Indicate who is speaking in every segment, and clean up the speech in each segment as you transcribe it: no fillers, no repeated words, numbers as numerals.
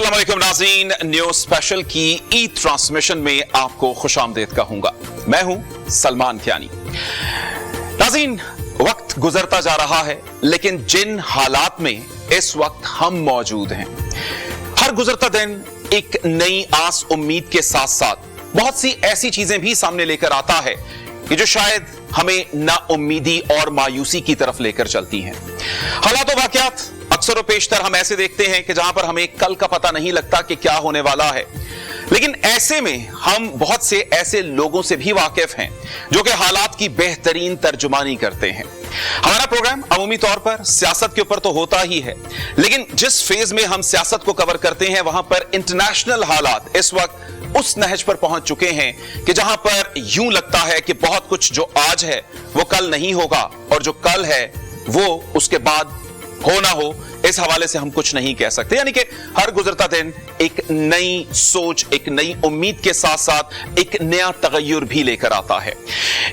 Speaker 1: अस्सलाम वालेकुम नाज़रीन, न्यूज़ स्पेशल की ईद ट्रांसमिशन में आपको खुशामदीद कहूंगा। मैं हूं सलमान ख्यानी। नाज़रीन, वक्त गुजरता जा रहा है, लेकिन जिन हालात में इस वक्त हम मौजूद हैं, हर गुजरता दिन एक नई आस उम्मीद के साथ साथ बहुत सी ऐसी चीजें भी सामने लेकर आता है कि जो शायद हमें ना उम्मीदी और मायूसी की तरफ लेकर चलती हैं। हालात और वाकयात अक्सर और पेशतर हम ऐसे देखते हैं कि जहां पर हमें कल का पता नहीं लगता कि क्या होने वाला है, लेकिन ऐसे में हम बहुत से ऐसे लोगों से भी वाकिफ हैं जो कि हालात की बेहतरीन तर्जुमानी करते हैं। हमारा प्रोग्राम अमूमी तौर पर सियासत के ऊपर तो होता ही है, लेकिन जिस फेज में हम सियासत को कवर करते हैं वहां पर इंटरनेशनल हालात इस वक्त उस नहज पर पहुंच चुके हैं कि जहां पर यूं लगता है कि बहुत कुछ जो आज है वो कल नहीं होगा, और जो कल है वो उसके बाद हो ना हो, इस हवाले से हम कुछ नहीं कह सकते। यानी कि हर गुजरता दिन एक नई सोच, एक नई उम्मीद के साथ साथ एक नया तगय्युर भी लेकर आता है।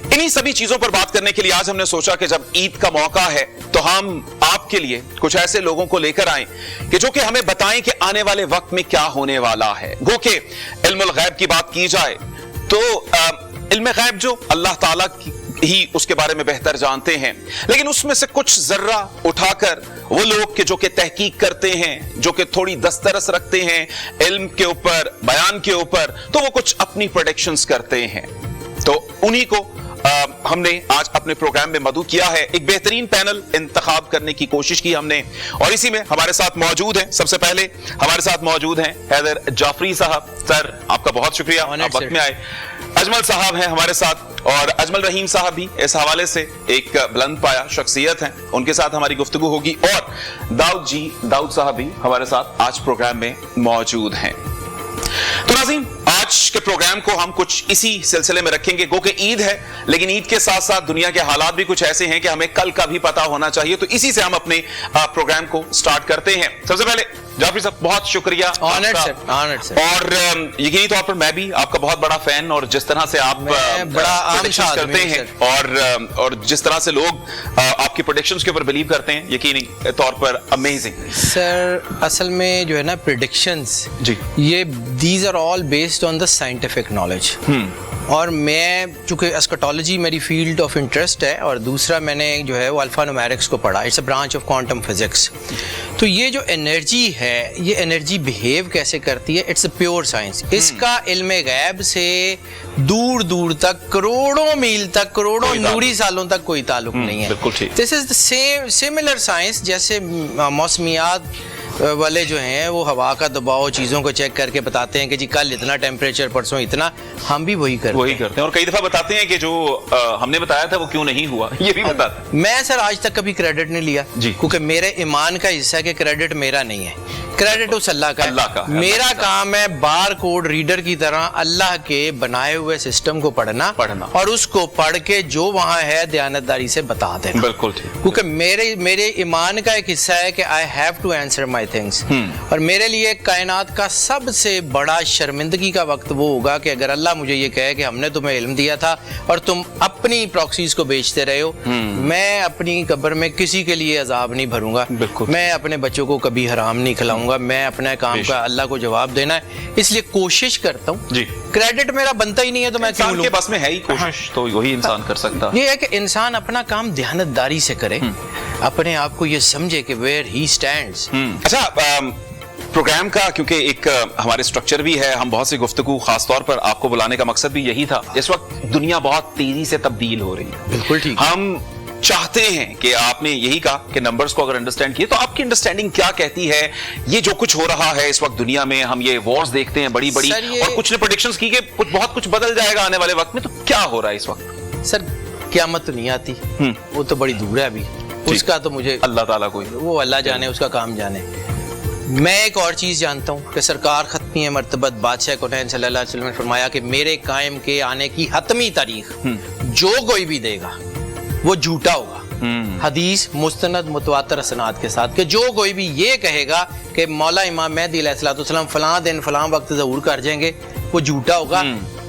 Speaker 1: इन्हीं सभी चीजों पर बात करने के लिए आज हमने सोचा कि जब ईद का मौका है तो हम आपके लिए कुछ ऐसे लोगों को लेकर आए कि जो कि हमें बताएं कि आने वाले वक्त में क्या होने वाला है। गो के इल्मुल गैब की बात की जाए तो इल्म गैब जो अल्लाह ताला ही उसके बारे में बेहतर जानते हैं, लेकिन उसमें से कुछ जर्रा उठाकर वो लोग के जो कि तहकीक करते हैं, जो कि थोड़ी दस्तरस रखते हैं इल्म के ऊपर, बयान के ऊपर, तो वो कुछ अपनी प्रेडिक्शंस करते हैं। तो उन्हीं को हमने आज अपने प्रोग्राम में मदऊ किया है। एक बेहतरीन पैनल इंतखाब करने की कोशिश की हमने, और इसी में हमारे साथ मौजूद हैं, सबसे पहले हमारे साथ मौजूद हैं हैदर जाफरी साहब। सर, आपका बहुत शुक्रिया, आप वक्त में आए। अजमल साहब हैं हमारे साथ, और अजमल रहीम साहब भी इस हवाले से एक बुलंद पाया शख्सियत हैं, उनके साथ हमारी गुफ्तगू होगी। और दाऊद साहब भी हमारे साथ आज प्रोग्राम में मौजूद हैं। तो नाज़रीन, आज के प्रोग्राम को हम कुछ इसी सिलसिले में रखेंगे। गो कि ईद है, लेकिन ईद के साथ साथ दुनिया के हालात भी कुछ ऐसे हैं कि हमें कल का भी पता होना चाहिए। तो इसी से हम अपने प्रोग्राम को स्टार्ट करते हैं। सबसे पहले जाफरी साहब, बहुत शुक्रिया।
Speaker 2: Honoured sir.
Speaker 1: और यकीनी तौर पर मैं भी आपका बहुत बड़ा फैन, और जिस तरह से आप प्रेडिक्शंस करते हैं और जिस तरह से लोग आपकी प्रेडिक्शंस के ऊपर बिलीव करते हैं, यकीनी तौर पर अमेजिंग।
Speaker 2: सर, असल में जो है ना प्रेडिक्शंस जी, ये these are all based on the scientific knowledge. और मैं चूंकि एस्केटोलॉजी मेरी फील्ड ऑफ इंटरेस्ट है, और दूसरा मैंने जो है वो अल्फा न्यूमेरिक्स को पढ़ा, it's a branch of quantum physics. तो ये जो एनर्जी है, ये एनर्जी बिहेव कैसे करती है, इट्स अ प्योर साइंस। इसका इल्म गैब से दूर दूर तक, करोड़ों मील तक, करोड़ों नूरी सालों तक कोई ताल्लुक नहीं है।
Speaker 1: बिल्कुल ठीक।
Speaker 2: This is the same similar science. जैसे मौसमियात वाले जो हैं वो हवा का दबाव, चीज़ों को चेक करके बताते हैं कि जी कल इतना टेम्परेचर, परसों इतना, हम भी वही करते हैं।
Speaker 1: और कई दफा बताते हैं कि जो हमने बताया था वो क्यों नहीं हुआ, ये भी बताते हैं।
Speaker 2: मैं सर आज तक कभी क्रेडिट नहीं लिया जी, क्योंकि मेरे ईमान का हिस्सा है कि क्रेडिट मेरा नहीं है, क्रेडिट उस अल्लाह का है। मेरा काम है बार कोड रीडर की तरह अल्लाह के बनाए हुए सिस्टम को पढ़ना और उसको पढ़ के जो वहां है दयानतदारी से बता देना।
Speaker 1: बिल्कुल ठीक।
Speaker 2: क्योंकि मेरे ईमान का एक हिस्सा है कि I have to answer my things. और मेरे लिए कायनात का सबसे बड़ा शर्मिंदगी का वक्त वो होगा कि अगर अल्लाह मुझे ये कहे कि हमने तुम्हें इल्म दिया था और तुम अपनी प्रॉक्सीज को बेचते रहे हो, मैं अपनी कब्र में किसी के लिए अजाब नहीं भरूंगा, मैं अपने बच्चों को कभी हराम नहीं खिलाऊंगा, मैं अपने काम का अल्लाह को जवाब देना है, इसलिए कोशिश करता हूँ जी। क्रेडिट मेरा बनता ही नहीं है तो मैं क्यों लूं?
Speaker 1: के पास में है ही कोशिश, तो वही इंसान कर सकता।
Speaker 2: ये है कि इंसान अपना काम ध्यानतदारी से करे, अपने आप को ये समझे कि वेयर ही स्टैंड्स।
Speaker 1: अच्छा, प्रोग्राम का क्योंकि एक हमारे स्ट्रक्चर भी है, हम बहुत सी गुफ्तगू, खास तौर पर आपको बुलाने का मकसद भी यही था। इस वक्त दुनिया बहुत तेजी से तब्दील हो रही है।
Speaker 2: बिल्कुल ठीक।
Speaker 1: हम चाहते हैं कि आपने यही कहा कि नंबर्स को अगर अंडरस्टैंड किए तो आपकी अंडरस्टैंडिंग क्या कहती है, ये जो कुछ हो रहा है इस वक्त दुनिया में, हम ये वॉर्स देखते हैं बड़ी बड़ी, और कुछ ने प्रेडिक्शंस की कि बहुत कुछ बदल जाएगा आने वाले वक्त में, तो क्या हो रहा है इस वक्त?
Speaker 2: सर, क़यामत तो नहीं आती, वो तो बड़ी दूर है अभी, उसका तो मुझे
Speaker 1: अल्लाह ताला को,
Speaker 2: वो अल्लाह जाने, उसका काम जाने। मैं एक और चीज जानता हूँ कि सरकार खत्मी है मर्तबत बादशाह कोनैन सल्लल्लाहु अलैहि वसल्लम ने फरमाया कि मेरे कायम के आने की हतमी तारीख जो कोई भी देगा वो झूठा होगा। हदीस मुस्तनद मुतवातर सनाद के साथ कि जो कोई भी ये कहेगा कि मौला इमाम मेहदी अलैहिस्सलाम फलां दिन फलां वक्त ज़हूर कर जाएंगे, वो झूठा होगा।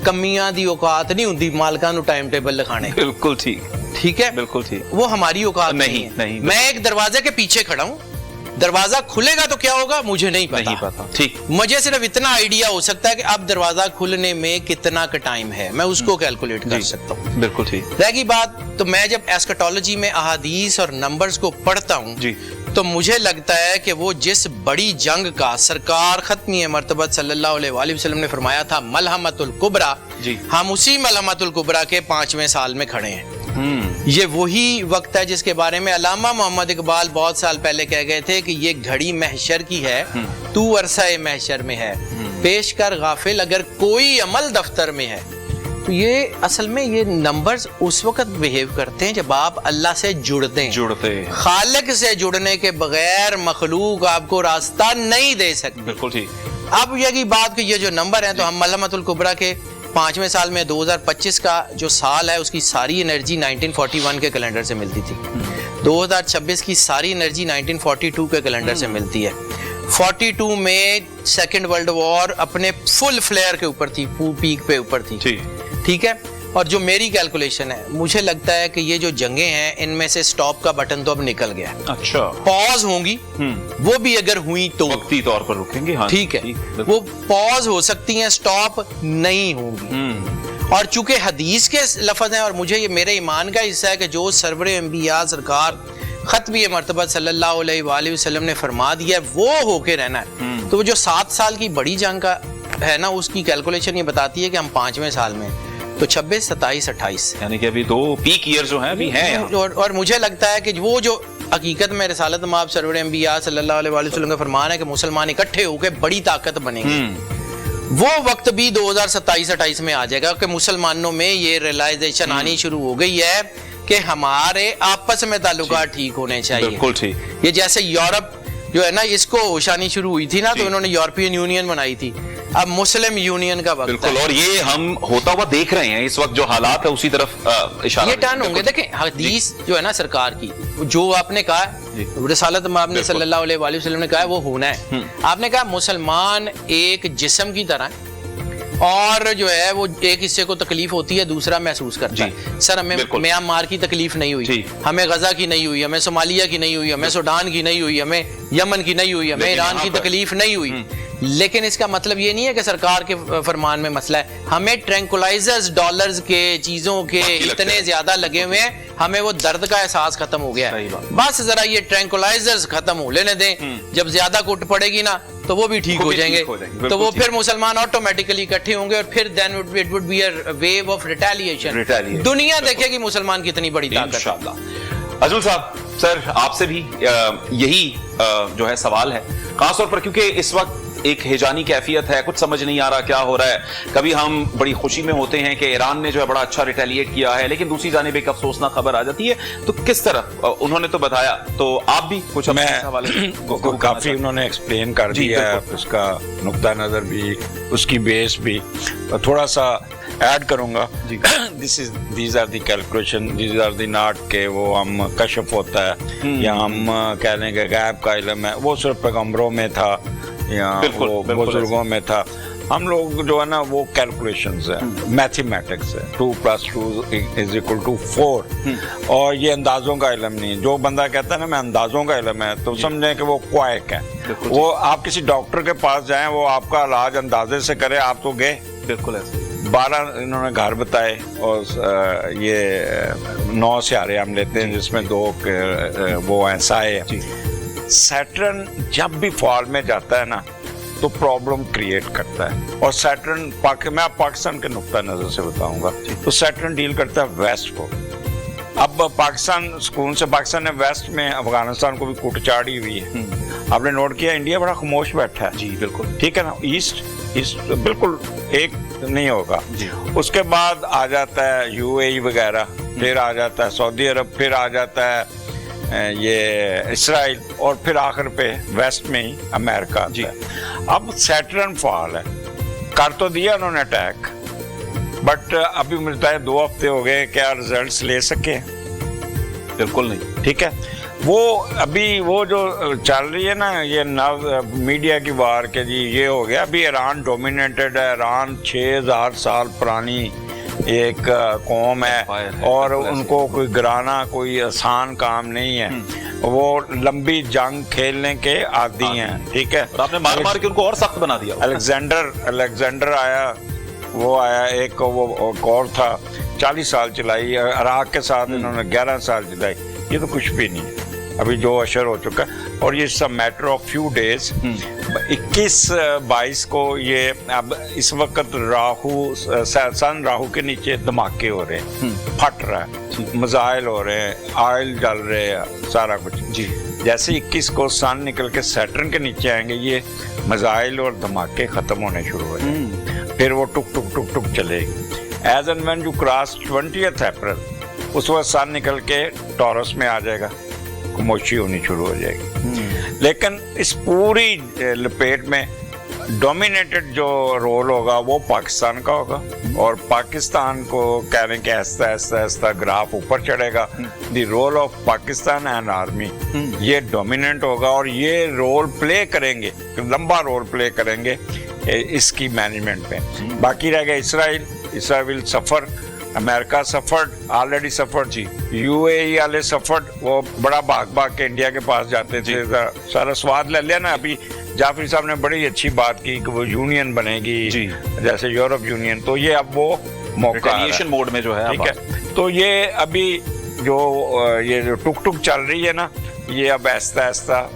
Speaker 2: कमियां दी औकात नहीं होती मालकां नूं टाइम टेबल लिखाने।
Speaker 1: बिल्कुल ठीक,
Speaker 2: ठीक है,
Speaker 1: बिल्कुल ठीक।
Speaker 2: वो हमारी औकात नहीं है।
Speaker 1: नहीं।
Speaker 2: मैं एक दरवाजे के पीछे खड़ा हूँ, दरवाजा खुलेगा तो क्या होगा मुझे नहीं पता।
Speaker 1: ठीक,
Speaker 2: मुझे सिर्फ इतना आइडिया हो सकता है कि अब दरवाजा खुलने में कितना का टाइम है, मैं उसको कैलकुलेट कर सकता हूँ।
Speaker 1: बिल्कुल ठीक।
Speaker 2: रह गई बात, तो मैं जब एस्कटोलॉजी में अहादीस और नंबर्स को पढ़ता हूँ तो मुझे लगता है कि वो जिस बड़ी जंग का सरकार खत्मी मर्तबत सल्लल्लाहु अलैहि वसल्लम ने फरमाया था मलहमतुल कुबरा, हम उसी मलहमतुल कुबरा के 5वें साल में खड़े हैं। ये वही वक्त है जिसके बारे में अल्लामा मोहम्मद इकबाल बहुत साल पहले कह गए थे कि ये घड़ी महशर की है, तू अरसा-ए महशर में है, पेश कर गाफिल अगर कोई अमल दफ्तर में है। तो ये असल में ये नंबर्स उस वक्त बिहेव करते हैं जब आप अल्लाह से जुड़ते हैं। खालिक से जुड़ने के बगैर मखलूक आपको रास्ता नहीं दे सकती।
Speaker 1: बिल्कुल ठीक।
Speaker 2: अब ये की बात कि ये जो नंबर है, तो हम मलहमतुल कुबरा के 5वें साल में 2025 का जो साल है उसकी सारी एनर्जी 1941 के कैलेंडर से मिलती थी। 2026 की सारी एनर्जी 1942 के कैलेंडर से मिलती है। 42 में सेकेंड वर्ल्ड वॉर अपने फुल फ्लेयर के ऊपर थी, पीक पे ऊपर थी। ठीक है। और जो मेरी कैलकुलेशन है, मुझे लगता है कि ये जो जंगें हैं इनमें से स्टॉप का बटन तो अब निकल गया।
Speaker 1: अच्छा।
Speaker 2: पॉज होंगी, वो भी अगर हुई तो
Speaker 1: वक्ती तौर पर रुकेंगी। हाँ, ठीक है,
Speaker 2: वो पॉज हो सकती हैं, स्टॉप नहीं होंगी। और चूंकि हदीस के लफ्ज हैं और मुझे ये मेरे ईमान का हिस्सा है कि जो सरवरे अंबिया सरकार खत्मी मर्तबत सल्लल्लाहु अलैहि वसल्लम ने फरमा दिया है वो होके रहना है। तो वो जो 7 साल की बड़ी जंग का है ना, उसकी कैलकुलेशन ये बताती है कि हम 5वें साल में, तो 26, 27, 28
Speaker 1: यानी कि अभी 2 पीक ईयर जो हैं अभी हैं।
Speaker 2: और मुझे लगता है कि वो जो हकीकत में रिसालत माब सरवर अंबिया सल्लल्लाहु अलैहि वसल्लम का फरमान है कि मुसलमान इकट्ठे होकर बड़ी ताकत बनेंगे, वो वक्त भी 2027-28 में आ जाएगा कि मुसलमानों में ये रियलाइजेशन आनी शुरू हो गई है कि हमारे आपस में ताल्लुकात ठीक होने चाहिए।
Speaker 1: बिल्कुल ठीक।
Speaker 2: ये जैसे यूरोप जो है ना, इसको होशानी शुरू हुई थी ना, तो इन्होंने यूरोपियन यूनियन बनाई थी, अब मुस्लिम यूनियन का वक्त है।
Speaker 1: और ये हम होता हुआ देख रहे हैं इस वक्त, जो हालात है उसी तरफ इशारा
Speaker 2: ये टर्न होंगे। देखें हदीस जो है ना सरकार की, जो आपने कहा रिसालत माब ने सल्लल्लाहु अलैहि वसल्लम ने कहा है वो होना है। आपने कहा मुसलमान एक जिस्म की तरह है और जो है वो एक हिस्से को तकलीफ होती है, दूसरा महसूस करता है। सर हमें म्यांमार की तकलीफ नहीं हुई, हमें गजा की नहीं हुई, हमें सोमालिया की नहीं हुई, हमें सूडान की नहीं हुई, हमें यमन की नहीं हुई, हमें ईरान की तकलीफ नहीं हुई। लेकिन इसका मतलब ये नहीं है कि सरकार के फरमान में मसला है। हमें ट्रैंकुलाइजर्स डॉलर्स के चीजों के इतने ज्यादा लगे हुए हैं, हमें वो दर्द का एहसास खत्म हो गया है। बस जरा ये ट्रैंकुलाइजर्स खत्म हो लेने दें, जब ज्यादा कुट पड़ेगी ना तो वो भी ठीक हो जाएंगे, तो वो फिर मुसलमान ऑटोमेटिकली इकट्ठे होंगे और फिर then it would be a wave of retaliation. दुनिया देखेगी मुसलमान कितनी बड़ी ताकत।
Speaker 1: इंशाअल्लाह। अजुल साहब, सर आपसे भी यही जो है सवाल है, खासतौर पर क्योंकि इस वक्त एक हिजानी कैफियत है, कुछ समझ नहीं आ रहा क्या हो रहा है। कभी हम बड़ी खुशी में होते हैं कि ईरान ने जो है बड़ा अच्छा रिटेलिएट किया है, लेकिन दूसरी जानिब एक अफसोसनाक खबर आ जाती है। तो किस तरफ उन्होंने तो बताया, तो आप भी कुछ
Speaker 3: काफी उन्होंने एक्सप्लेन कर दिया है, उसका नुक्ता नजर भी, उसकी बेस भी, थोड़ा सा ऐड करूंगा। These are the calculation, these are the not के वो हम कशफ होता है या हम कह लें कि गैब का इल्म है, वो सिर्फ पैगंबरों में था या वो बुजुर्गों में था। हम लोग जो है ना वो कैलकुलेशंस है, मैथमेटिक्स है, 2 + 2 = 4, और ये अंदाजों का इल्म नहीं। जो बंदा कहता है ना मैं अंदाजों का इल्म है, तो समझें कि वो क्वाइक है। वो आप किसी डॉक्टर के पास जाएं, वो आपका इलाज अंदाजे से करे, आप तो गए।
Speaker 1: बिल्कुल ऐसे
Speaker 3: 12 इन्होंने घर बताए और ये 9 सियारे हम लेते हैं जिसमें 2 वो ऐसा है। सैटर्न जब भी फॉल में जाता है ना तो प्रॉब्लम क्रिएट करता है, और सैटर्न मैं पाकिस्तान के नुक्ता नजर से बताऊंगा, तो सैटर्न डील करता है वेस्ट को। अब पाकिस्तान सुकून से, पाकिस्तान ने वेस्ट में अफगानिस्तान को भी कुटचाड़ी हुई है। आपने नोट किया इंडिया बड़ा खामोश बैठा है।
Speaker 1: जी बिल्कुल ठीक
Speaker 3: है ना। ईस्ट बिल्कुल एक नहीं होगा। उसके बाद आ जाता है यूएई वगैरह, फिर आ जाता है सऊदी अरब, फिर आ जाता है ये इसराइल, और फिर आखिर पे वेस्ट में ही अमेरिका आता है। अब सैटर्न फॉल है, कर तो दिया उन्होंने अटैक, बट अभी मिलता है 2 हफ्ते हो गए, क्या रिजल्ट्स ले सके?
Speaker 1: बिल्कुल नहीं।
Speaker 3: ठीक है। वो अभी वो जो चल रही है ना ये मीडिया की वार के जी ये हो गया, अभी ईरान डोमिनेटेड है। ईरान 6000 साल पुरानी ये एक कौम है और उनको कोई गिराना कोई आसान काम नहीं है, वो लंबी जंग खेलने के आदी हैं, ठीक है।
Speaker 1: और आपने मार मार के उनको और सख्त बना दिया।
Speaker 3: अलेक्जेंडर आया, वो आया, एक वो और था 40 साल चलाई, इराक के साथ इन्होंने 11 साल चलाई। ये तो कुछ भी नहीं है अभी जो अशर हो चुका है, और ये सब मैटर ऑफ फ्यू डेज। 21-22 को ये अब इस वक्त सन राहु के नीचे धमाके हो रहे हैं, फट रहा है, मिसाइल हो रहे हैं, ऑयल जल रहे हैं, सारा कुछ जी। जैसे 21 को सन निकल के सैटर्न के नीचे आएंगे, ये मिसाइल और धमाके खत्म होने शुरू हो जाएंगे, फिर वो टुक टुक टुक टुक चलेगी। As and when you cross 20th April, उस वक्त सन निकल के टॉरस में आ जाएगा, खामोशी होनी शुरू हो जाएगी। लेकिन इस पूरी लपेट में डोमिनेटेड जो रोल होगा वो पाकिस्तान का होगा, और पाकिस्तान को कह रहे हैं कि ऐसा ग्राफ ऊपर चढ़ेगा। The role of Pakistan and army ये डोमिनेंट होगा, और ये रोल प्ले करेंगे, लंबा रोल प्ले करेंगे इसकी मैनेजमेंट पे। बाकी रह गया Israel will suffer, America suffered, already suffered ji, UAE वाले सफर्ड, वो बड़ा भाग के इंडिया के पास जाते थे, सारा स्वाद ले लिया ना। अभी जाफरी साहब ने बड़ी अच्छी बात की कि वो यूनियन बनेगी जी, जैसे यूरोप यूनियन, तो ये अब वो मौका
Speaker 1: मोड में जो है,
Speaker 3: ठीक है। तो ये अभी जो टुक टुक चल रही है ना, ये अब ऐसा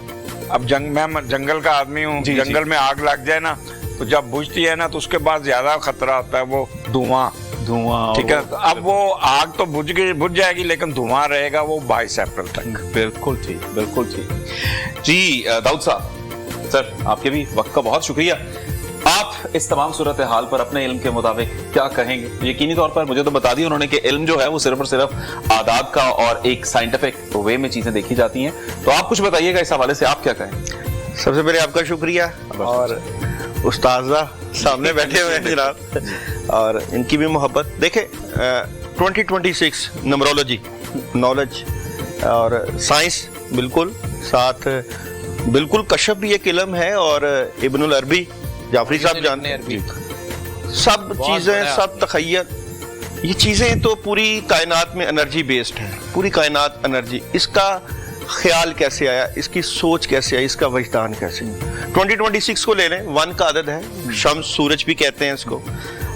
Speaker 3: अब मैं जंगल का आदमी हूँ, जंगल में आग लग जाए ना, तो जब बुझती है ना, तो उसके बाद ज्यादा खतरा होता है वो धुआं, ठीक है। अब वो आग तो बुझ जाएगी, लेकिन धुआं रहेगा वो 22 अप्रैल तक।
Speaker 1: बिल्कुल ठीक जी। दाऊद साहब, सर आपके भी वक्त का बहुत शुक्रिया। आप इस तमाम सूरत हाल पर अपने इल्म के मुताबिक क्या कहेंगे? यकीनी तौर पर मुझे तो बता दिया उन्होंने कि इल्म जो है वो सिर्फ और सिर्फ आदाब का और एक साइंटिफिक वे में चीजें देखी जाती हैं, तो आप कुछ बताइएगा इस हवाले से, आप क्या कहें?
Speaker 4: सबसे पहले आपका शुक्रिया, और उस्ताज़ा सामने बैठे हुए हैं जनाब, और इनकी भी मोहब्बत। देखें 2026 नंबरोलॉजी, नॉलेज और साइंस बिल्कुल साथ, बिल्कुल कशफ भी एक इल्म है, और इब्नुल अरबी जाफरी साहब जानते हैं, सब चीज़ें, सब तखय्युल, ये चीज़ें तो पूरी कायनात में एनर्जी बेस्ड है, पूरी कायनात एनर्जी। इसका ख्याल कैसे आया, इसकी सोच कैसे आई, इसका वजदान कैसे। 2026 को ले लें, 1 का अदद है, शम्स सूरज भी कहते हैं इसको,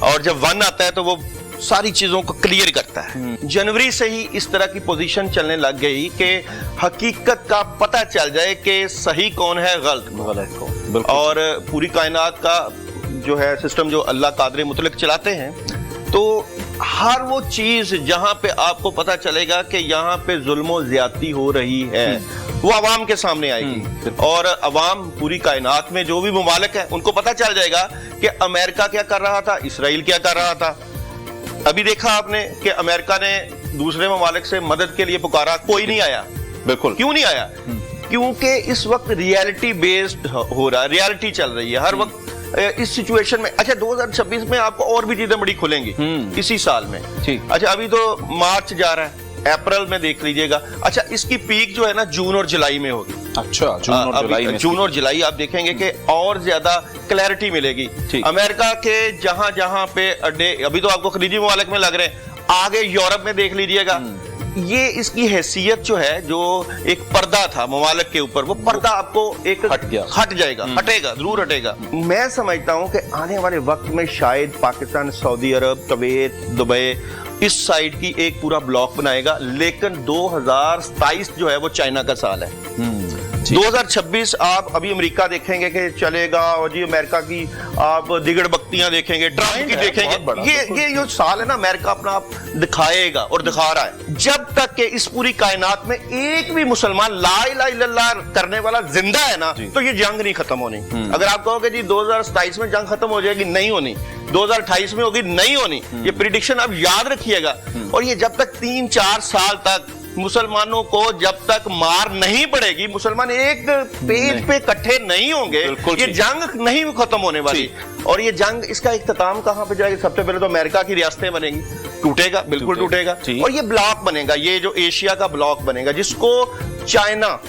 Speaker 4: और जब 1 आता है तो वो सारी चीजों को क्लियर करता है। जनवरी से ही इस तरह की पोजीशन चलने लग गई कि हकीकत का पता चल जाए कि सही कौन है, गलत कौन। और पूरी कायनात का जो है सिस्टम जो अल्लाह कादर मुतलक चलाते हैं, तो हर वो चीज जहां पे आपको पता चलेगा कि यहाँ पे जुल्म ज्यादती हो रही है, वो अवाम के सामने आएगी, और अवाम पूरी कायनात में जो भी मुमालिक है उनको पता चल जाएगा कि अमेरिका क्या कर रहा था, इसराइल क्या कर रहा था। अभी देखा आपने कि अमेरिका ने दूसरे ममालिक से मदद के लिए पुकारा, कोई नहीं आया।
Speaker 1: बिल्कुल।
Speaker 4: क्यों नहीं आया? क्योंकि इस वक्त रियलिटी बेस्ड हो रहा है, रियलिटी चल रही है हर वक्त इस सिचुएशन में। अच्छा 2026 में आपको और भी चीजें बड़ी खुलेंगी इसी साल में। अच्छा अभी तो मार्च जा रहा है, अप्रैल में देख लीजिएगा। अच्छा इसकी पीक जो है ना जून और जुलाई में होगी।
Speaker 1: अच्छा जून और जुलाई
Speaker 4: आप देखेंगे कि और ज्यादा क्लैरिटी मिलेगी। अमेरिका के जहां जहां पे अड्डे अभी तो आपको खलीजी ममालिक में लग रहे हैं, आगे यूरोप में देख लीजिएगा, ये इसकी हैसियत जो है, जो एक पर्दा था ममालिक के ऊपर, वो पर्दा आपको एक हट जाएगा, हटेगा, जरूर हटेगा। मैं समझता हूं कि आने वाले वक्त में शायद पाकिस्तान, सऊदी अरब, कुवैत, दुबई इस साइड की एक पूरा ब्लॉक बनाएगा, लेकिन 2027 जो है वो चाइना का साल है। 2026 आप अभी अमेरिका देखेंगे कि चलेगा, और जी अमेरिका की आप दिगड़ बत्तियां देखेंगे, ट्रम्प की देखेंगे, ये जो साल है ना अमेरिका अपना आप दिखाएगा और दिखा रहा है। जब तक कि इस पूरी कायनात में एक भी मुसलमान ला इलाहा इल्लल्लाह करने वाला जिंदा है ना, तो ये जंग नहीं खत्म होनी। अगर आप कहोगे जी 2027 में जंग खत्म हो जाएगी, नहीं होनी, 2028 में होगी, नहीं होनी, ये प्रिडिक्शन आप याद रखिएगा। और ये जब तक 3-4 साल तक मुसलमानों को जब तक मार नहीं पड़ेगी, मुसलमान एक पेज पे इकट्ठे नहीं होंगे, ये जंग नहीं खत्म होने वाली। और ये जंग, इसका इख्तिताम कहां पे जाएगा? सबसे पहले तो अमेरिका की रियासतें बनेंगी, टूटेगा, बिल्कुल टूटेगा, और ये ब्लॉक बनेगा, ये जो एशिया का ब्लॉक बनेगा, जिसको चाइना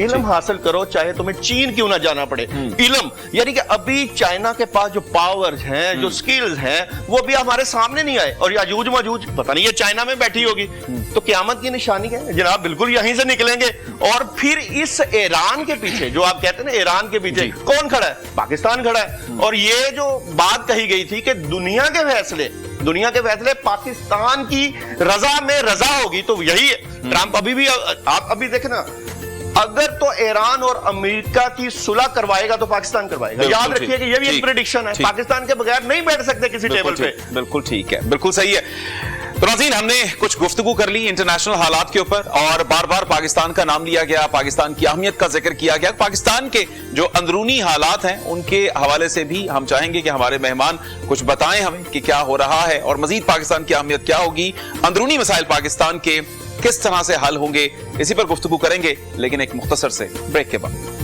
Speaker 4: इल्म हासिल करो, चाहे तुम्हें चीन क्यों ना जाना पड़े। इल्म यानी कि अभी चाइना के पास जो पावर्स हैं, जो स्किल्स हैं, वो भी हमारे सामने नहीं आए, और याजूज माजूज पता नहीं ये चाइना में बैठी होगी। तो क़यामत की निशानी क्या है जनाब? बिल्कुल यहीं से निकलेंगे। और फिर इस ईरान के पीछे, जो आप कहते हैं ना ईरान के पीछे कौन खड़ा है? पाकिस्तान खड़ा है। और ये जो बात कही गई थी कि दुनिया के फैसले पाकिस्तान की रजा में रजा होगी, तो यही है। ट्रंप अभी भी, आप अभी देखें ना, अगर तो ईरान और अमेरिका की सुलह करवाएगा तो पाकिस्तान करवाएगा। याद रखिए कि ये भी एक प्रेडिक्शन है, पाकिस्तान के बगैर नहीं बैठ सकते किसी टेबल पे।
Speaker 1: बिल्कुल ठीक है, बिल्कुल सही है। तो नाज़रीन, हमने कुछ गुफ्तगू कर ली इंटरनेशनल हालात के ऊपर, और बार बार पाकिस्तान का नाम लिया गया, पाकिस्तान की अहमियत का जिक्र किया गया। पाकिस्तान के जो अंदरूनी हालात हैं उनके हवाले से भी हम चाहेंगे कि हमारे मेहमान कुछ बताएं हमें कि क्या हो रहा है, और मजीद पाकिस्तान की अहमियत क्या होगी, अंदरूनी मसाइल पाकिस्तान के किस तरह से हल होंगे, इसी पर गुफ्तगू करेंगे, लेकिन एक मुख्तसर से ब्रेक के बाद।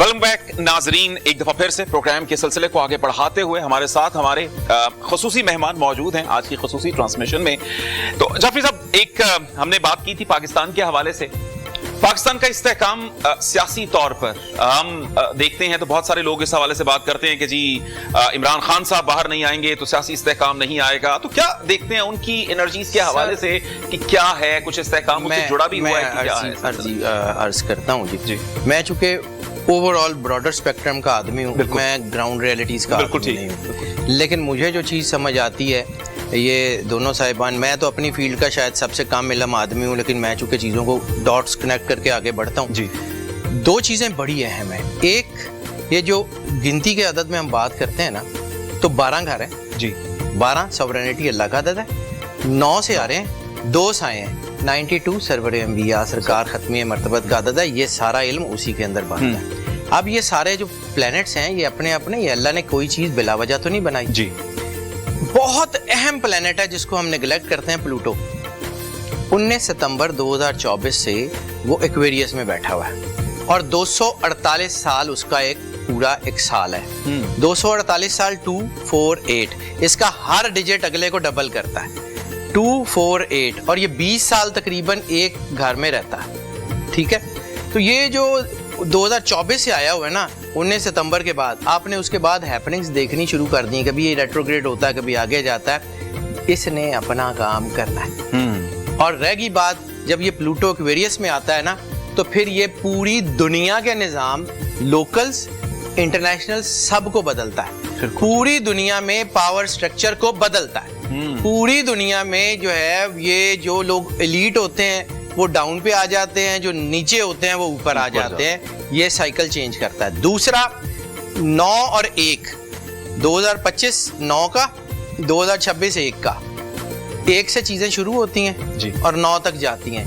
Speaker 1: वेलकम बैक नाजरीन, एक दफा फिर से प्रोग्राम के सिलसिले को आगे बढ़ाते हुए हमारे साथ हमारे खसूसी मेहमान मौजूद हैं आज की खसूसी ट्रांसमिशन में। तो जाफरी साहब, एक हमने बात की थी पाकिस्तान के हवाले से। पाकिस्तान का इस्तेहकाम सियासी तौर पर हम देखते हैं तो बहुत सारे लोग इस हवाले से बात करते हैं कि जी इमरान खान साहब बाहर नहीं आएंगे तो सियासी इस्तेहकाम नहीं आएगा। तो क्या देखते हैं उनकी एनर्जीज के हवाले से कि क्या है, कुछ इस्तेहकाम उससे जुड़ा भी हुआ है कि क्या है?
Speaker 2: अर्ज करता हूँ जी। मैं चूंकि ओवरऑल ब्रॉडर स्पेक्ट्रम का आदमी हूँ, मैं ग्राउंड रियलिटीज का आदमी नहीं हूँ, लेकिन मुझे जो चीज़ समझ आती है, ये दोनों साहिबान, मैं तो अपनी फील्ड का शायद सबसे कम इल्म आदमी हूँ, लेकिन मैं चूंकि चीज़ों को डॉट्स कनेक्ट करके आगे बढ़ता हूँ जी। दो चीज़ें बड़ी अहम हैं। एक, ये जो गिनती के अदद में हम बात करते हैं ना, तो 12 घर हैं जी। 12 सॉवरेनिटी अल्लाह का अदद है। 9 से आ रहे हैं, 2 साए हैं। 92 सरवर अंबिया सरकार खत्मी मर्तबत का अदद है। ये सारा इल्म उसी के अंदर बनता है। अब ये सारे जो प्लैनेट्स हैं, ये अपने अपने, ये अल्लाह ने कोई चीज़ बिलावजह तो नहीं बनाई जी। बहुत अहम प्लैनेट है जिसको हम नेग्लेक्ट करते हैं, प्लूटो। 19 सितंबर 2024 से वो एक्वेरियस में बैठा हुआ है, और 248 साल उसका एक साल है। 248 साल 248, इसका हर डिजिट अगले को डबल करता है, 248, और ये 20 साल तकरीबन एक घर में रहता है। ठीक है, तो ये जो 2024 से आया हुआ है ना, 19 सितंबर के बाद, आपने उसके बाद हैपनिंग्स देखनी शुरू कर दी। कभी ये रेट्रोग्रेड होता है, कभी आगे जाता है। इसने अपना काम करना है। और रह गई बात, जब ये प्लूटो एक्वेरियस में आता है ना, तो फिर ये पूरी दुनिया के निज़ाम, लोकल्स, इंटरनेशनल, सब को बदलता है। पूरी दुनिया में पावर स्ट्रक्चर को बदलता है। पूरी दुनिया में जो है, ये जो लोग एलीट होते हैं वो डाउन पे आ जाते हैं, जो नीचे होते हैं वो ऊपर आ जाते हैं। ये साइकिल चेंज करता है। दूसरा, 9 और 1, 2025 9 का, 2026 1 का। 1 से चीजें शुरू होती हैं जी, और 9 तक जाती हैं।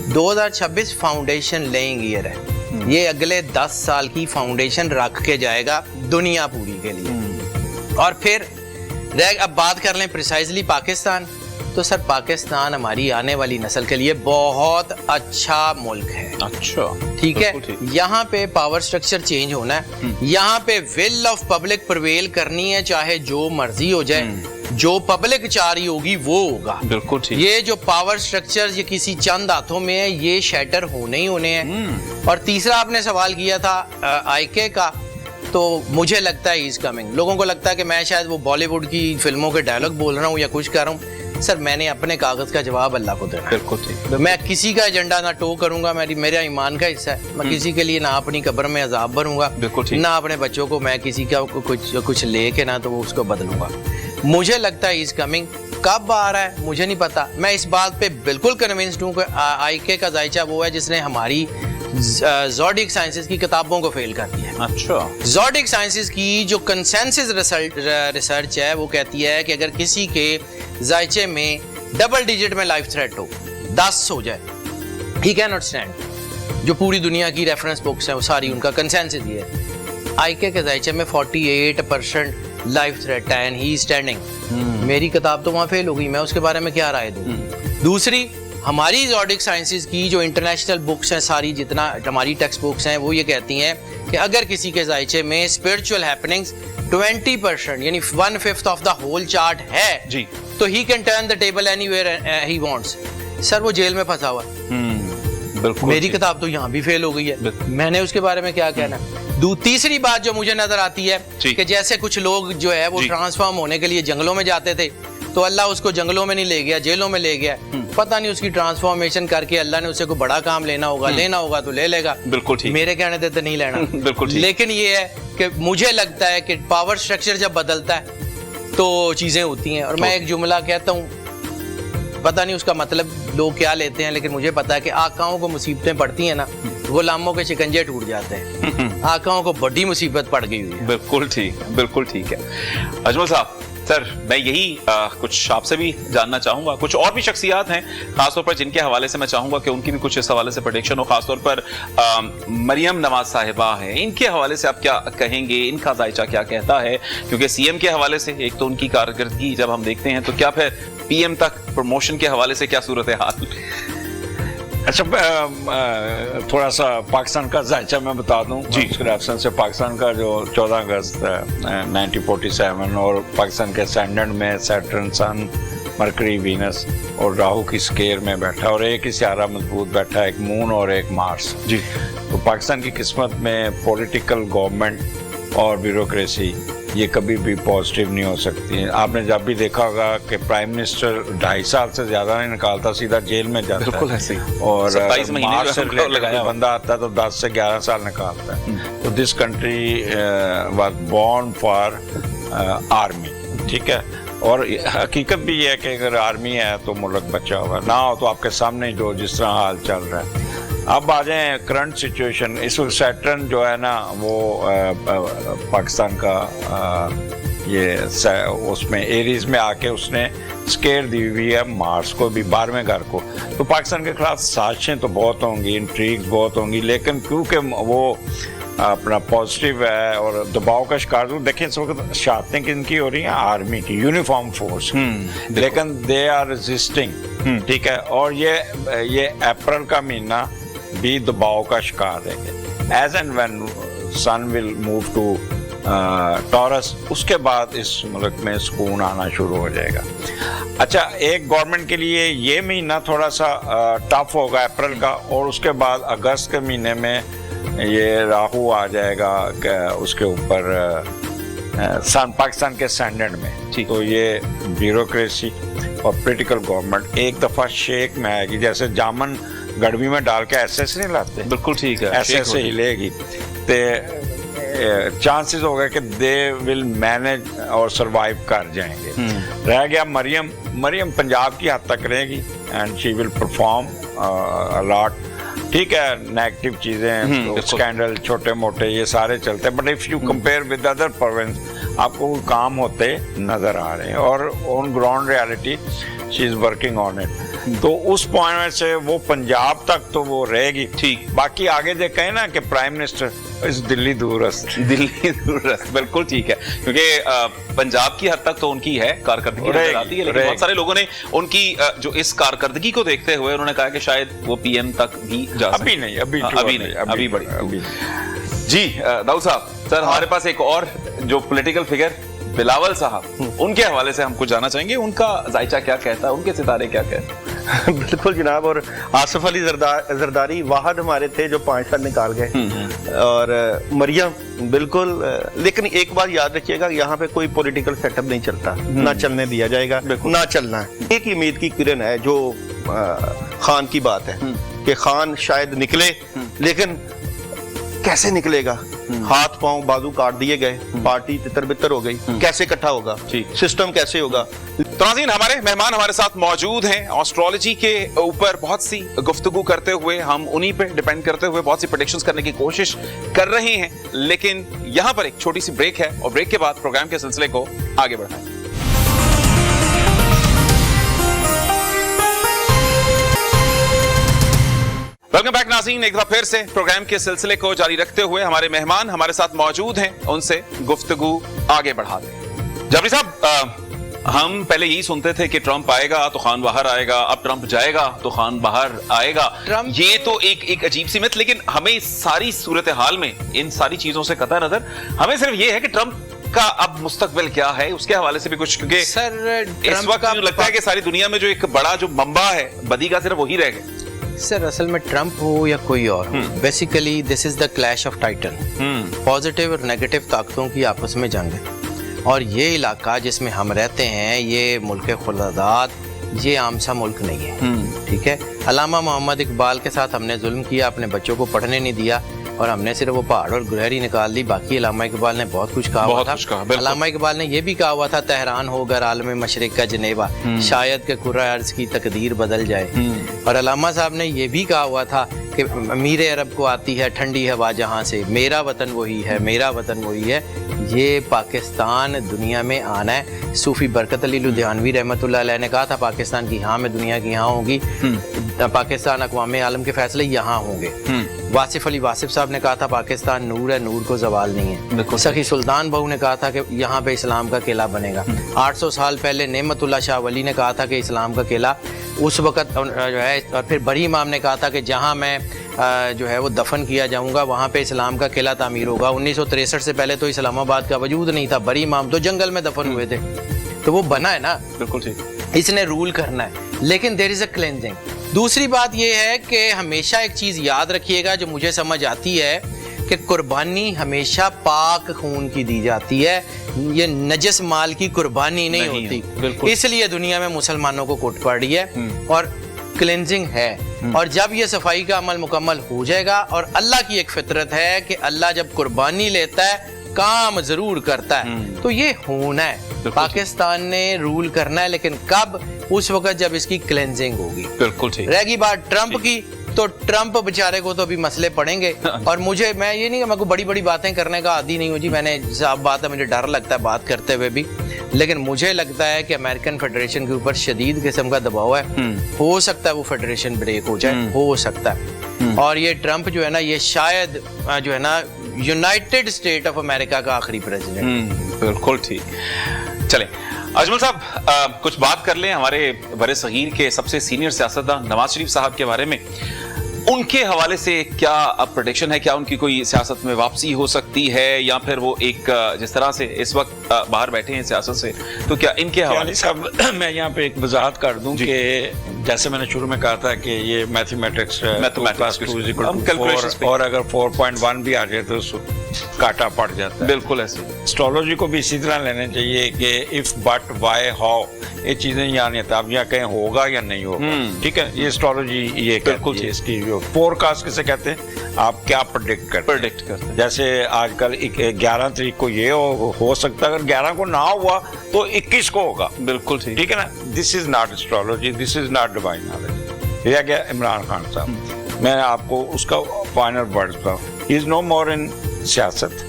Speaker 2: 2026 फाउंडेशन लेइंग ईयर है। ये अगले 10 साल की फाउंडेशन रख के जाएगा दुनिया पूरी के लिए। और फिर अब बात कर लें प्रिसाइजली पाकिस्तान, तो सर पाकिस्तान हमारी आने वाली नस्ल के लिए बहुत अच्छा मुल्क है। अच्छा, ठीक है। यहाँ पे पावर स्ट्रक्चर चेंज होना है, यहाँ पे विल ऑफ पब्लिक प्रिवेल करनी है, चाहे जो मर्जी हो जाए। जो पब्लिक चाह रही होगी वो होगा। बिल्कुल ठीक। ये जो पावर स्ट्रक्चर ये किसी चंद हाथों में है, ये शैटर होने ही होने हैं। और तीसरा आपने सवाल किया था आईके का, तो मुझे लगता है इज कमिंग। लोगों को लगता है कि मैं शायद वो बॉलीवुड की फिल्मों के डायलॉग बोल रहा हूँ या कुछ कर रहा हूँ। सर, मैंने अपने कागज का जवाब अल्लाह को देना। बिल्कुल ठीक। मैं किसी का एजेंडा ना टो करूंगा, मेरा ईमान का हिस्सा है। मैं किसी के लिए ना अपनी कब्र में अजाब भरूंगा, ना अपने बच्चों को मैं किसी का कुछ लेके ना तो वो उसको बदलूंगा। मुझे लगता है इज कमिंग। कब आ रहा है मुझे नहीं पता। मैं इस बात पे बिल्कुल कन्विंस्ड हूँ कि आईके का जायचा वो है जिसने हमारी ज़ोडिक साइंसेस की किताबों को फेल कर दिया है। अच्छा। ज़ोडिक साइंसेस की जो कंसेंसस रिसर्च है वो कहती है कि अगर किसी के जायचे में डबल डिजिट में लाइफ थ्रेट हो, 10 हो जाए, ही कैन नॉट स्टैंड। जो पूरी दुनिया की रेफरेंस बुक्स हैं वो सारी उनका कंसेंसस ये है। आईके के जायचे में 48% लाइफ थ्रेट है एंड ही स्टैंडिंग। मेरी किताब तो वहाँ फेल हो गई, मैं उसके बारे में क्या राय दूँ। दूसरी, हमारी ज़ोडिक साइंसेज की जो इंटरनेशनल बुक्स हैं सारी, जितना हमारी टेक्स्ट बुक्स हैं, वो ये कहती हैं कि अगर किसी के जायचे में स्पिरिचुअल हैपनिंग्स 20% यानी 1/5 ऑफ द होल चार्ट है
Speaker 1: जी,
Speaker 2: तो he can turn the table anywhere he wants. Sir वो जेल में फंसा हुआ है,
Speaker 1: बिल्कुल
Speaker 2: मेरी किताब तो यहाँ भी फेल हो गई है, मैंने उसके बारे में क्या कहना। तीसरी बात जो मुझे नजर आती है कि जैसे कुछ लोग जो है वो ट्रांसफॉर्म होने के लिए जंगलों में जाते थे, तो अल्लाह उसको जंगलों में नहीं ले गया, जेलों में ले गया। पता नहीं उसकी ट्रांसफॉर्मेशन करके अल्लाह ने उसे कोई बड़ा काम लेना होगा तो ले लेगा।
Speaker 1: बिल्कुल ठीक,
Speaker 2: मेरे कहने से तो नहीं लेना।
Speaker 1: बिल्कुल ठीक।
Speaker 2: लेकिन ये है कि मुझे लगता है कि पावर स्ट्रक्चर जब बदलता है तो चीजें होती हैं। और मैं एक जुमला कहता हूँ, पता नहीं उसका मतलब लोग क्या लेते हैं, लेकिन मुझे पता है कि आकाओं को मुसीबतें पड़ती हैं ना, गुलामों के शिकंजे टूट जाते हैं। आकाओं को बड़ी मुसीबत पड़ गई हुई है।
Speaker 1: बिल्कुल ठीक, बिल्कुल ठीक है। अजमल साहब, सर मैं यही कुछ आपसे भी जानना चाहूंगा। कुछ और भी शख्सियात हैं खासतौर पर जिनके हवाले से मैं चाहूंगा कि उनकी भी कुछ इस हवाले से प्रेडिक्शन हो, खासतौर पर मरियम नवाज साहिबा है, इनके हवाले से आप क्या कहेंगे, इनका जायचा क्या कहता है? क्योंकि सीएम के हवाले से एक तो उनकी कारकर्दगी जब हम देखते हैं, तो क्या फिर पीएम तक प्रमोशन के हवाले से क्या सूरत है हाल?
Speaker 3: अच्छा, थोड़ा सा पाकिस्तान का जायचा मैं बता दूं जी। रेफरेंस से पाकिस्तान का जो 14 अगस्त 1947 और पाकिस्तान के असेंडेंट में सैटर्न, सन, मरकरी, वीनस और राहु की स्केयर में बैठा, और एक ही सियारा मजबूत बैठा, एक मून और एक मार्स जी। तो पाकिस्तान की किस्मत में पॉलिटिकल, गवर्नमेंट और ब्यूरोक्रेसी ये कभी भी पॉजिटिव नहीं हो सकती है। आपने जब भी देखा होगा कि प्राइम मिनिस्टर 2.5 साल से ज्यादा नहीं निकालता, सीधा जेल में जाता
Speaker 1: बिल्कुल
Speaker 3: है।
Speaker 1: ऐसे ही।
Speaker 3: और
Speaker 1: 27 महीने
Speaker 3: से बंदा आता है तो 10 से 11 साल निकालता है। तो this country was born for army, ठीक है। और हकीकत भी ये है कि अगर आर्मी है तो मुल्क बचा होगा, ना हो तो आपके सामने जो जिस तरह हाल चल रहा है। अब आ जाए करंट सिचुएशन। इस वक्त सैटर्न जो है ना वो पाकिस्तान का ये उसमें एरीज में आके उसने स्केयर दी हुई है मार्स को भी, 12वें घर को। तो पाकिस्तान के खिलाफ साजिशें तो बहुत होंगी, इंट्रीग्स बहुत होंगी, लेकिन क्योंकि वो अपना पॉजिटिव है और दबाव का शिकार। देखें इस वक्त शहादतें किनकी हो रही हैं? आर्मी की, यूनिफॉर्म फोर्स, लेकिन दे आर रेजिस्टिंग, ठीक है। और ये अप्रैल का महीना भी दबाव का शिकार है। As and when sun will move to Taurus, उसके बाद इस मुल्क में सुकून आना शुरू हो जाएगा। अच्छा, एक गवर्नमेंट के लिए ये महीना थोड़ा सा टफ होगा अप्रैल का, और उसके बाद अगस्त के महीने में ये राहु आ जाएगा उसके ऊपर पाकिस्तान के स्टैंडर्ड में। तो ये ब्यूरोक्रेसी और पॉलिटिकल गवर्नमेंट एक दफा शेक में आएगी, जैसे जामन गड़बी में डाल के ऐसे नहीं लाते।
Speaker 1: बिल्कुल ठीक है,
Speaker 3: ऐसे हिलेगी। तो चांसेस हो गए कि दे विल मैनेज और सरवाइव कर जाएंगे। रह गया मरियम पंजाब की हद तक रहेगी and she will perform a lot, ठीक है। नेगेटिव चीजें, स्कैंडल छोटे मोटे ये सारे चलते हैं, but if you compare with other province आपको काम होते नजर आ रहे हैं, और on ground reality she is working on it. तो उस पॉइंट में से वो पंजाब तक तो वो रहेगी, ठीक। बाकी आगे जो कहे ना कि प्राइम मिनिस्टर इस दिल्ली दूरस्थ,
Speaker 1: बिल्कुल ठीक है, क्योंकि पंजाब की हद तक तो उनकी है कारकर्दगी नजर आती है, लेकिन बहुत सारे लोगों ने उनकी जो इस कारकर्दगी को देखते हुए उन्होंने कहा कि शायद वो पीएम तक भी जा सकते।
Speaker 3: अभी नहीं, अभी
Speaker 1: बड़ी जी। दाऊद साहब, सर हमारे पास एक और जो पॉलिटिकल फिगर बिलावल साहब, उनके हवाले से हम कुछ जानना चाहेंगे, उनका जायचा क्या कहता है, उनके सितारे क्या कहते हैं?
Speaker 4: बिल्कुल जनाब। और आसिफ अली जरदारी वाहद हमारे थे जो 5 साल निकाल गए, और मरियम बिल्कुल। लेकिन एक बात याद रखिएगा, यहाँ पे कोई पॉलिटिकल सेटअप नहीं चलता, ना चलने दिया जाएगा, ना चलना है। एक ही उम्मीद की किरण है जो खान की बात है कि खान शायद निकले, लेकिन कैसे निकलेगा? हाथ पांव बाजू काट दिए गए, पार्टी तितर बितर हो गई, कैसे इकट्ठा होगा, सिस्टम कैसे होगा?
Speaker 1: तो नाज़रीन, हमारे मेहमान हमारे साथ मौजूद हैं। एस्ट्रोलॉजी के ऊपर बहुत सी गुफ्तगू करते हुए, हम उन्हीं पे डिपेंड करते हुए बहुत सी प्रेडिक्शंस करने की कोशिश कर रहे हैं, लेकिन यहाँ पर एक छोटी सी ब्रेक है, और ब्रेक के बाद प्रोग्राम के सिलसिले को आगे बढ़ाएं। वेलकम बैक नाज़रीन, एक बार फिर से प्रोग्राम के सिलसिले को जारी रखते हुए हमारे मेहमान हमारे साथ मौजूद हैं, उनसे गुफ्तगू आगे बढ़ाते हैं। जबरी साहब, हम पहले यही सुनते थे कि ट्रंप आएगा तो खान बाहर आएगा, अब ट्रंप जाएगा तो खान बाहर आएगा।
Speaker 2: ट्रंप
Speaker 1: ये तो एक अजीब सी मिथ, लेकिन हमें इस सारी सूरत हाल में इन सारी चीजों से कतई नजर हमें सिर्फ ये है कि ट्रंप का अब मुस्तकबिल क्या है, उसके हवाले से भी कुछ, क्योंकि
Speaker 2: सर
Speaker 1: इस वक्त मुझे लगता है कि सारी दुनिया में जो एक बड़ा जो मंबा है बदी का, सिर्फ वही रह गया।
Speaker 2: सर असल में ट्रंप हो या कोई और, basically this is the clash of Titan. Positive और नेगेटिव ताकतों की आपस में जंग है, और ये इलाका जिसमें हम रहते हैं, ये मुल्क खुदादात, ये आम सा मुल्क नहीं है। ठीक है, अल्लामा मोहम्मद इकबाल के साथ हमने जुल्म किया, अपने बच्चों को पढ़ने नहीं दिया, और हमने सिर्फ वो पहाड़ और गुलहरी निकाल दी। बाकी अल्लामा इकबाल ने बहुत कुछ कहा हुआ था। अल्लामा इकबाल ने ये भी कहा हुआ था, तेहरान होकर आलम मशरिक का जनेवा, शायद के कुर्रा अर्ज की तकदीर बदल जाए। और अल्लामा साहब ने ये भी कहा हुआ था कि अमीर अरब को आती है ठंडी हवा जहाँ से, मेरा वतन वही है, मेरा वतन वही है। ये पाकिस्तान दुनिया में आना है। सूफी बरकत अली लुधियानवी रहमतुल्लाह अलैह ने कहा था, पाकिस्तान की यहाँ में दुनिया की यहाँ होगी, पाकिस्तान अक़वाम आलम के फैसले यहाँ होंगे। वासिफ अली वासिफ साहब ने कहा था, पाकिस्तान नूर है, नूर को जवाल नहीं है। सखी सुल्तान बहू ने कहा था कि यहाँ पे इस्लाम का किला बनेगा। 800 साल पहले नेमतुल्लाह शाह वली ने कहा था कि इस्लाम का किला उस वक़्त जो है, और फिर बरी इमाम ने कहा था कि जहाँ मैं जो है वो दफन किया जाऊँगा वहाँ पे इस्लाम का किला तामीर होगा। 1963 से पहले तो इस्लामाबाद का वजूद नहीं था, बरी इमाम तो जंगल में दफन हुए थे, तो वो बना है ना।
Speaker 1: बिल्कुल ठीक,
Speaker 2: इसने रूल करना है, लेकिन देयर इज़ अ क्लेंजिंग। दूसरी बात यह है कि हमेशा एक चीज़ याद रखिएगा जो मुझे समझ आती है कि कुर्बानी हमेशा पाक खून की दी जाती है, ये नजस माल की कुर्बानी नहीं होती। इसलिए दुनिया में मुसलमानों को कुट पड़ रही है और क्लेंजिंग है। और जब ये सफाई का अमल मुकम्मल हो जाएगा, और अल्लाह की एक फितरत है कि अल्लाह जब कुर्बानी लेता है काम जरूर करता है, तो ये होना है। पाकिस्तान ने रूल करना है, लेकिन कब? उस वक्त जब इसकी क्लेंजिंग होगी।
Speaker 1: बिल्कुल ठीक।
Speaker 2: रहेगी बात ट्रंप की, तो ट्रंप बेचारे को तो अभी मसले पड़ेंगे। और मुझे, मैं ये नहीं कि मैं को बड़ी बड़ी बातें करने का आदी नहीं हूँ जी, मैंने साफ बात है, मुझे डर लगता है बात करते हुए भी, लेकिन मुझे लगता है कि अमेरिकन फेडरेशन के ऊपर शदीद किस्म का दबाव है। हो सकता है वो फेडरेशन ब्रेक हो जाए, हो सकता है। और ये ट्रंप जो है ना, ये शायद जो है ना यूनाइटेड स्टेट ऑफ अमेरिका का आखिरी प्रेसिडेंट।
Speaker 1: बिल्कुल ठीक। चलें अजमल साहब, कुछ बात कर लें हमारे बड़े सगीर के सबसे सीनियर सियासतदान नवाज शरीफ साहब के बारे में। उनके हवाले से क्या अब प्रेडिक्शन है? क्या उनकी कोई सियासत में वापसी हो सकती है, या फिर वो एक जिस तरह से इस वक्त बाहर बैठे हैं सियासत से, तो क्या इनके हवाले
Speaker 3: साहब मैं यहाँ पे एक वजाहत कर दूं कि जैसे मैंने शुरू में कहा था कि ये मैथमेटिक्स और अगर 4.1 भी आ जाए तो काटा पड़ जाता है।
Speaker 1: बिल्कुल ऐसे
Speaker 3: एस्ट्रोलॉजी को भी इसी तरह लेने चाहिए कि इफ बट वाई हाउ, ये चीजें यहाँ नहीं आता, अब यहाँ कहीं होगा या नहीं होगा। ठीक है, ये एस्ट्रोलॉजी ये कहती है। इसकी जो फोरकास्ट किसे कहते हैं, आप क्या प्रेडिक्ट करते हैं। जैसे आजकल 11 तारीख को ये हो सकता है, अगर 11 को ना हुआ तो 21 को होगा।
Speaker 1: बिल्कुल ठीक
Speaker 3: है ना। This is not astrology, this is not divine knowledge. ये गया इमरान खान साहब, मैं आपको उसका फाइनल वर्ड बताऊं, ही इज नो मोर इन सियासत।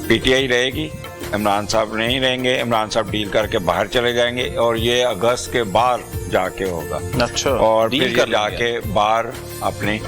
Speaker 3: पीटीआई रहेगी, इमरान साहब नहीं रहेंगे, इमरान साहब डील करके बाहर चले जाएंगे, और ये अगस्त के बाहर जाके होगा।
Speaker 1: अच्छा,
Speaker 3: और फिर ये जाके बाहर अपनी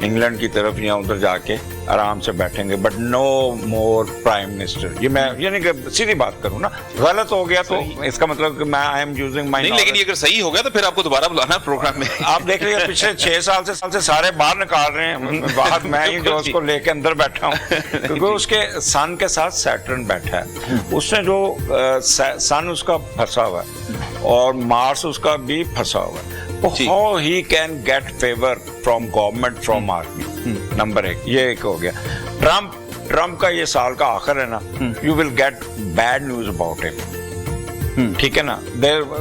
Speaker 3: इंग्लैंड की तरफ या उधर जाके आराम से बैठेंगे, but no more prime minister. ये मैं यानी कि सीधी बात करूं ना, गलत हो गया तो इसका मतलब कि मैं आई एम यूजिंग माय
Speaker 1: नहीं, लेकिन ये अगर सही हो गया तो फिर आपको दोबारा बुलाना प्रोग्राम में।
Speaker 3: आप देख लीजिए पिछले 6 साल से सारे बाहर निकाल रहे हैं, बाहर मैं ही जो उसको लेके अंदर बैठा हूँ, क्योंकि उसके सन के साथ सैटर्न बैठा है, उसने जो सन उसका फंसा हुआ है और मार्स उसका भी फंसा हुआ है। How he can get favor from government, from army, number 1 ये एक हो गया। ट्रम्प का ये साल का आखिर है ना, you will get bad news about him। ठीक है ना,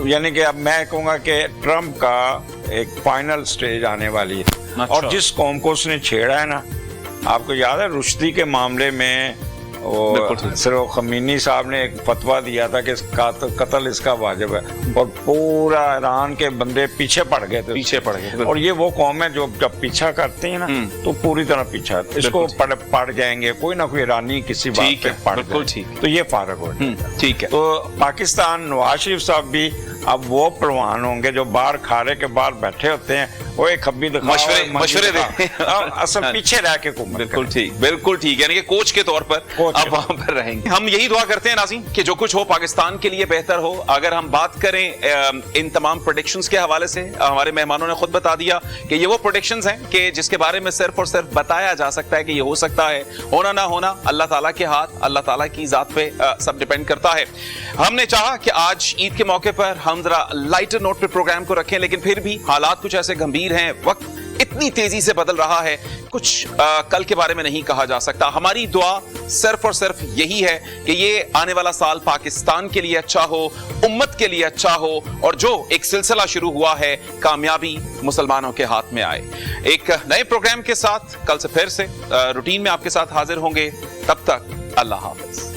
Speaker 3: यानी कि अब मैं कहूँगा कि ट्रम्प का एक फाइनल स्टेज आने वाली है। अच्छा। और जिस कौम को उसने छेड़ा है ना, आपको याद है रुश्दी के मामले में सिर्फ खमीनी साहब ने एक फतवा दिया था कि कत्ल इसका वाजिब है, और पूरा ईरान के बंदे पीछे पड़ गए। और ये वो कौम है जो जब पीछा करते हैं ना तो पूरी तरह पीछा, इसको पड़ जाएंगे, कोई ना कोई ईरानी किसी बात पे पड़ जाए, तो ये फारग हो जाएगा।
Speaker 1: ठीक है।
Speaker 3: तो पाकिस्तान, नवाज शरीफ साहब भी अब वो पहलवान होंगे जो बाहर खारे के बाहर बैठे होते हैं, वो एक खब्बी दिखाओ,
Speaker 1: मशवरे
Speaker 3: देते असल पीछे रह के
Speaker 1: बिल्कुल ठीक, यानी कि कोच के तौर पर आप वहां पर रहेंगे। हम यही दुआ करते हैं नाज़रीन कि जो कुछ हो पाकिस्तान के लिए बेहतर हो। अगर हम बात करें इन तमाम प्रेडिक्शंस के हवाले से, हमारे मेहमानों ने खुद बता दिया कि ये वो प्रेडिक्शंस हैं कि जिसके बारे में सिर्फ और सिर्फ बताया जा सकता है कि ये हो सकता है, होना ना होना अल्लाह ताला के हाथ, अल्लाह ताला की जात पे सब डिपेंड करता है। हमने चाहा कि आज ईद के मौके पर हम जरा लाइटर नोट पे प्रोग्राम को रखें, लेकिन फिर भी हालात कुछ ऐसे गंभीर हैं, वक्त इतनी तेजी से बदल रहा है, कुछ कल के बारे में नहीं कहा जा सकता। हमारी दुआ सिर्फ और सिर्फ यही है कि ये आने वाला साल पाकिस्तान के लिए अच्छा हो, उम्मत के लिए अच्छा हो, और जो एक सिलसिला शुरू हुआ है कामयाबी मुसलमानों के हाथ में आए। एक नए प्रोग्राम के साथ कल से फिर से रूटीन में आपके साथ हाजिर होंगे। तब तक अल्लाह हाफिज।